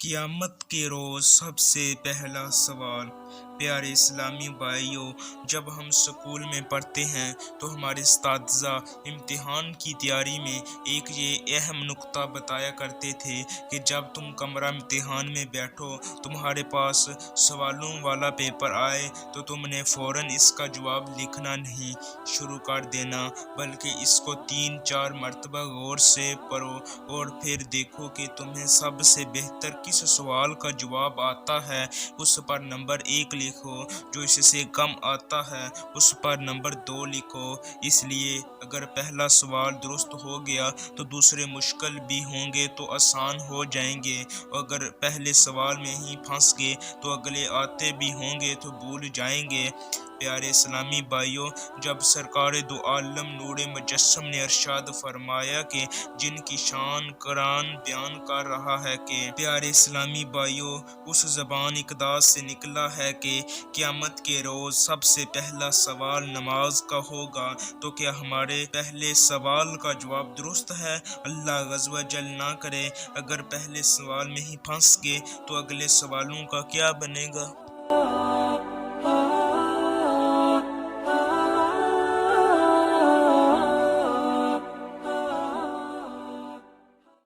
قیامت کے روز سب سے پہلا سوال۔ پیارے اسلامی بھائیوں، جب ہم سکول میں پڑھتے ہیں تو ہمارے اساتذہ امتحان کی تیاری میں ایک یہ اہم نقطہ بتایا کرتے تھے کہ جب تم کمرہ امتحان میں بیٹھو، تمہارے پاس سوالوں والا پیپر آئے تو تم نے فوراً اس کا جواب لکھنا نہیں شروع کر دینا، بلکہ اس کو 3-4 مرتبہ غور سے پڑھو اور پھر دیکھو کہ تمہیں سب سے بہتر کس سوال کا جواب آتا ہے، اس پر نمبر 1 لکھو، جو اس سے کم آتا ہے اس پر نمبر 2 لکھو۔ اس لیے اگر پہلا سوال درست ہو گیا تو دوسرے مشکل بھی ہوں گے تو آسان ہو جائیں گے، اور اگر پہلے سوال میں ہی پھنس گئے تو اگلے آتے بھی ہوں گے تو بھول جائیں گے۔ پیارے اسلامی بھائیوں، جب سرکار دو عالم نور مجسم نے ارشاد فرمایا کہ جن کی شان قرآن بیان کر رہا ہے کہ پیارے اسلامی بھائیوں، اس زبان اقداس سے نکلا ہے کہ قیامت کے روز سب سے پہلا سوال نماز کا ہوگا، تو کیا ہمارے پہلے سوال کا جواب درست ہے؟ اللہ عز و جل نہ کرے اگر پہلے سوال میں ہی پھنس گئے تو اگلے سوالوں کا کیا بنے گا؟